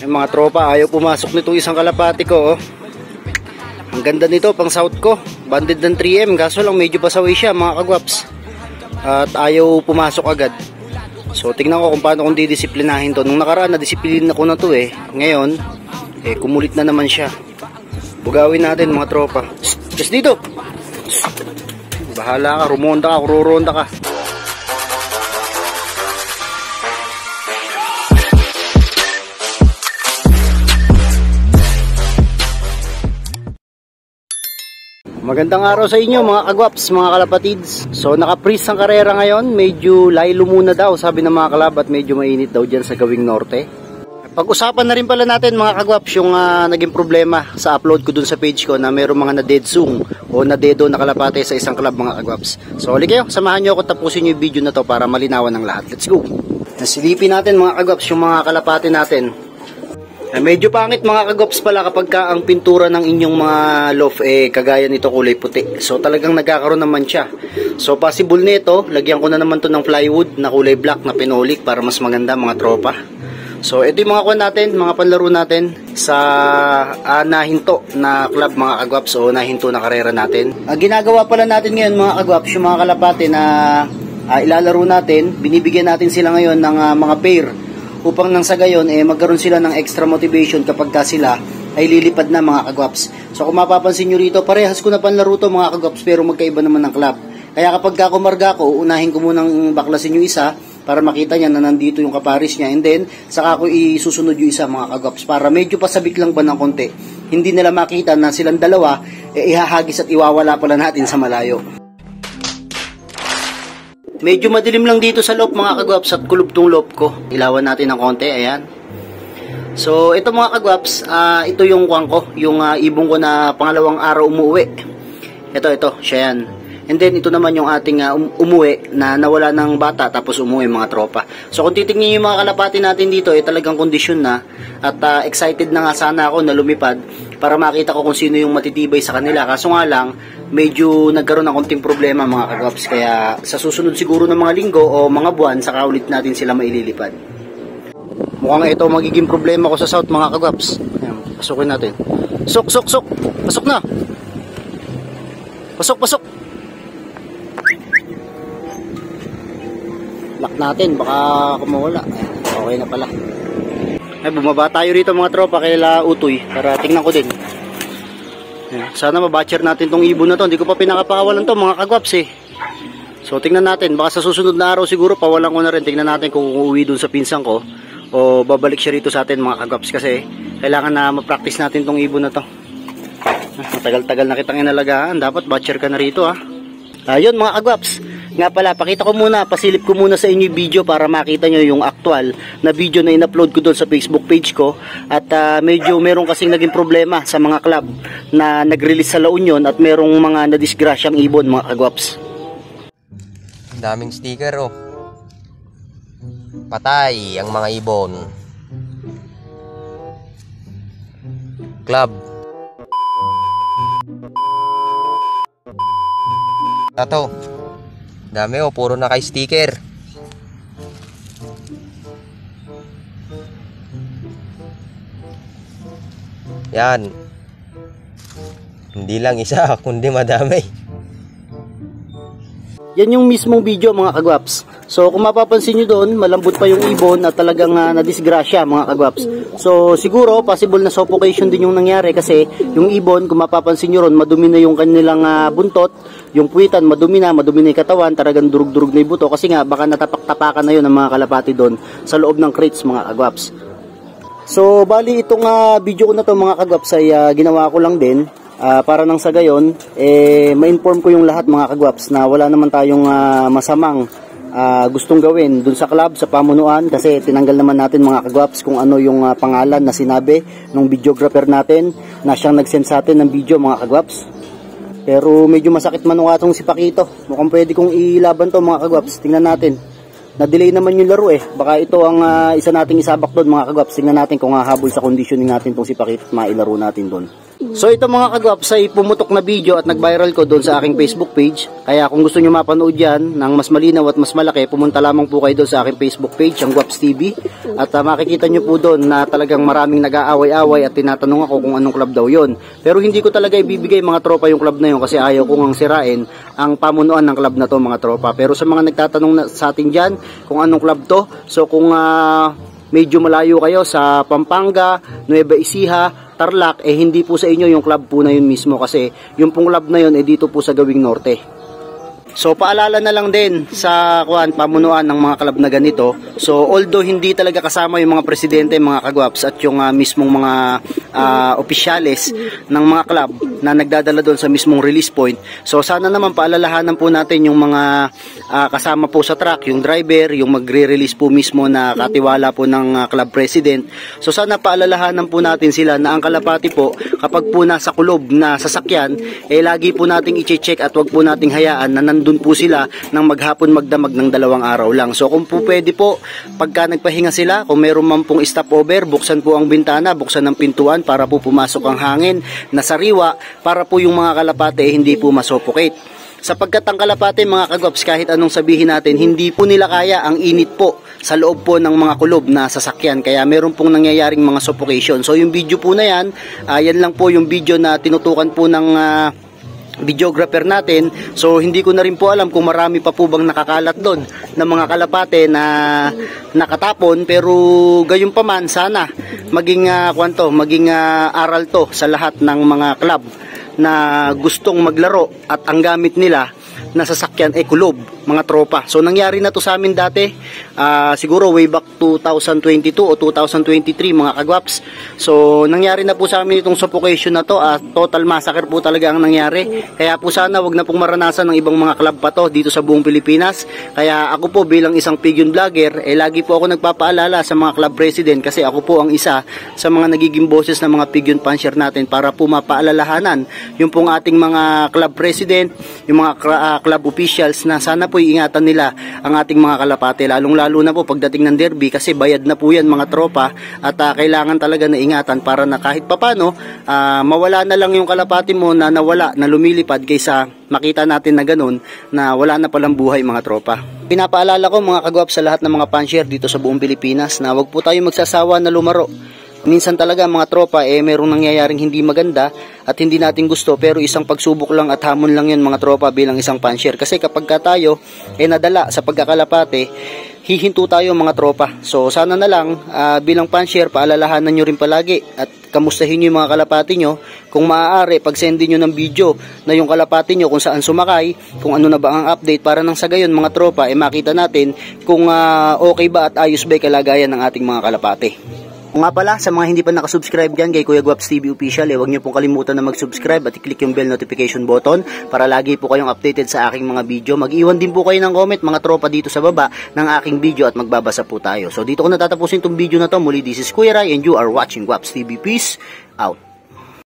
Yung mga tropa, ayaw pumasok nitong isang kalapati ko, oh. Ang ganda nito, pang south ko. Banded ng 3M, kaso lang medyo pasaway siya, mga kagwaps. At ayaw pumasok agad. So, tingnan ko kung paano kung didisiplinahin to. Nung nakaraan, nadisiplina ko na to eh. Ngayon, kumulit na naman siya. Bugawin natin, mga tropa. Just dito! Bahala ka, rumonda ka, kururonda ka. Magandang araw sa inyo mga kagwaps, mga kalapatids. So naka-freeze ang karera ngayon. Medyo laylo muna daw, sabi ng mga kalab, at medyo mainit daw dyan sa gawing norte. Pag-usapan na rin pala natin mga kagwaps yung naging problema sa upload ko dun sa page ko na mayroong mga na-dead zoom o na-deado na kalapate sa isang club mga kagwaps. So huli kayo, samahan nyo ako, tapusin nyo yung video na to para malinawan ng lahat. Let's go! Nasilipin natin mga kagwaps yung mga kalapate natin. Medyo pangit mga kagwaps pala kapag ang pintura ng inyong mga loft kagaya nito kulay puti. So talagang nagkakaroon naman siya. So possible nito, lagyan ko na naman to ng plywood na kulay black na pinolik para mas maganda mga tropa. So ito yung mga kuwan natin, mga panlaro natin sa nahinto na club mga kagwaps o nahinto na karera natin. Ginagawa pala natin ngayon mga kagwaps yung mga kalapate na ilalaro natin, binibigyan natin sila ngayon ng mga pair. Upang nang sa gayon magkaroon sila ng extra motivation kapag sila ay lilipad na mga kagwaps. So kung mapapansin nyo rito, parehas ko na panlaro to mga kagwaps pero magkaiba naman ng club. Kaya kapag kumarga ko, uunahin ko munang baklasin yung isa para makita niya na nandito yung kaparis niya, and then saka ko isusunod yung isa mga kagwaps para medyo pasabik lang ba ng konti. Hindi nila makita na silang dalawa ihahagis at iwawala pala natin sa malayo. Medyo madilim lang dito sa loob mga kagwaps at kulob tong loob ko. Ilawan natin ng konti, ayan. So ito mga kagwaps, ito yung kuwang ko, yung ibong ko na pangalawang araw umuwi. Ito, siya yan. And then ito naman yung ating umuwi na nawala ng bata tapos umuwi mga tropa. So kung titingnan yung mga kalapati natin dito, talagang kondisyon na at excited na nga sana ako na lumipad para makita ko kung sino yung matitibay sa kanila. Kaso nga lang, medyo nagkaroon ng konting problema mga kagwaps. Kaya sa susunod siguro ng mga linggo o mga buwan, saka ulit natin sila maililipad. Mukhang ito magiging problema ko sa south mga kagwaps. Ayan, pasukin natin. Sok! Pasok na! Pasok! Lock natin, baka kumawala. Okay na pala. Bumaba tayo rito mga tropa kaila Utoy para tingnan ko din. Sana mabatcher natin tong ibon na to. Hindi ko pa pinakapakawalan to mga kagwaps So tingnan natin, baka sa susunod na araw siguro pawalan ko na rin. Tingnan natin kung uuwi dun sa pinsan ko o babalik siya rito sa atin mga kagwaps kasi kailangan na ma-practice natin tong ibon na to. Matagal-tagal na kitang inalagaan, dapat batcher ka na rito Ayun mga kagwaps. Nga pala, pakita ko muna, pasilip ko muna sa inyo yung video para makita nyo yung actual na video na in-upload ko doon sa Facebook page ko. At medyo meron kasing naging problema sa mga club na nag-release sa La Union at merong mga nadisgrasyang ibon mga kagwaps. Daming sticker Patay ang mga ibon. Club. Tato. Dami puro naka-sticker. Yan. Hindi lang isa, kundi madami. Yan yung mismong video mga kagwaps. So kung mapapansin nyo doon, malambot pa yung ibon at talagang nadisgrasya mga kagwaps. So siguro possible na suffocation din yung nangyari kasi yung ibon, kung mapapansin nyo ron, madumi na yung kanilang buntot, yung puwitan madumi na yung katawan, talagang durug-durug na yung buto kasi nga baka natapak-tapakan na yun ng mga kalapati doon sa loob ng crates mga kagwaps. So bali itong video ko na to mga kagwaps ay ginawa ko lang din para nang sa gayon ma-inform ko yung lahat mga kagwaps na wala naman tayong masamang gustong gawin dun sa club, sa pamunuan kasi tinanggal naman natin mga kagwaps kung ano yung pangalan na sinabi ng videographer natin na siyang nag-send sa atin ng video mga kagwaps. Pero medyo masakit manungatong si Pakito. Mukhang pwede kong ilaban to mga kagwaps. Tingnan natin. Na-delay naman yung laro Baka ito ang isa nating isabak doon mga kagwaps. Tingnan natin kung hahabol sa conditioning natin tong si Pakito at mailaro natin doon. So ito mga kagwaps ay pumutok na video at nag-viral ko doon sa aking Facebook page. Kaya kung gusto nyo mapanood yan ng mas malinaw at mas malaki, pumunta lamang po kayo doon sa aking Facebook page, ang Gwaps TV. At makikita nyo po doon na talagang maraming nag-aaway-away at tinatanong ako kung anong club daw yon. Pero hindi ko talaga ibibigay mga tropa yung club na yun kasi ayaw ko ngang sirain ang pamunuan ng club na to mga tropa. Pero sa mga nagtatanong sa atin dyan kung anong club to, so kung medyo malayo kayo sa Pampanga, Nueva Ecija, Tarlac, hindi po sa inyo yung club po na yun mismo kasi yung pong club na yun dito po sa Gawing Norte. So paalala na lang din sa pamunuan ng mga club na ganito. So although hindi talaga kasama yung mga presidente, mga kagwaps at yung mismong mga opisyales ng mga club na nagdadala doon sa mismong release point. So sana naman paalalahanan po natin yung mga kasama po sa track, yung driver, yung magre-release po mismo na katiwala po ng club president. So sana paalalahanan po natin sila na ang kalapati po kapag po nasa kulob na sasakyan, lagi po nating i-check at wag po nating hayaan na nandun po sila ng maghapon magdamag ng 2 araw lang. So kung po pwede po, pagka nagpahinga sila, kung meron man pong stopover, buksan po ang bintana, buksan ang pintuan para po pumasok ang hangin na sariwa para po yung mga kalapate hindi po masuffocate. Sapagkat ang kalapate mga kagwaps, kahit anong sabihin natin, hindi po nila kaya ang init po sa loob po ng mga kulob na sasakyan. Kaya meron pong nangyayaring mga suffocation. So yung video po na yan, yan lang po yung video na tinutukan po ng videographer natin. So hindi ko na rin po alam kung marami pa po bang nakakalat doon ng mga kalapate na nakatapon, pero gayon pa man sana maging maging aral to sa lahat ng mga club na gustong maglaro at ang gamit nila na sasakyan kulob, mga tropa. So nangyari na to sa amin dati, siguro way back 2022 o 2023 mga kagwaps. So nangyari na po sa amin itong suffocation na to, total massacre po talaga ang nangyari. Kaya po sana wag na pong maranasan ng ibang mga club pa to dito sa buong Pilipinas. Kaya ako po bilang isang pigeon vlogger, lagi po ako nagpapaalala sa mga club president kasi ako po ang isa sa mga nagiging boses ng mga pigeon puncher natin para po mapaalalahanan yung pong ating mga club president, yung mga club officials na sana po iingatan nila ang ating mga kalapate, lalong-lalo na po pagdating ng derby kasi bayad na po yan mga tropa at kailangan talaga na ingatan para na kahit papano mawala na lang yung kalapate mo na nawala, na lumilipad kaysa makita natin na ganun na wala na palang buhay mga tropa. Pinapaalala ko mga kagwaps sa lahat ng mga puncher dito sa buong Pilipinas na wag po tayo magsasawa na lumaro. Minsan talaga mga tropa merong nangyayaring hindi maganda at hindi natin gusto, pero isang pagsubok lang at hamon lang yun mga tropa bilang isang puncher. Kasi kapag tayo nadala sa pagkakalapate, hihinto tayo mga tropa. So sana na lang bilang puncher, paalalahanan nyo rin palagi at kamustahin nyo yung mga kalapati nyo. Kung maaari, pagsendin nyo ng video na yung kalapati nyo kung saan sumakay, kung ano na ba ang update para nang sa gayon mga tropa makita natin kung okay ba at ayos ba kalagayan ng ating mga kalapati. Kung nga pala, sa mga hindi pa nakasubscribe dyan kay Kuya Gwaps TV Official, huwag niyo pong kalimutan na mag-subscribe at i-click yung bell notification button para lagi po kayong updated sa aking mga video. Mag-iwan din po kayo ng comment mga tropa dito sa baba ng aking video at magbabasa po tayo. So dito ko natatapusin itong video na to. Muli, this is Kuya Rai and you are watching Gwaps TV. Peace out.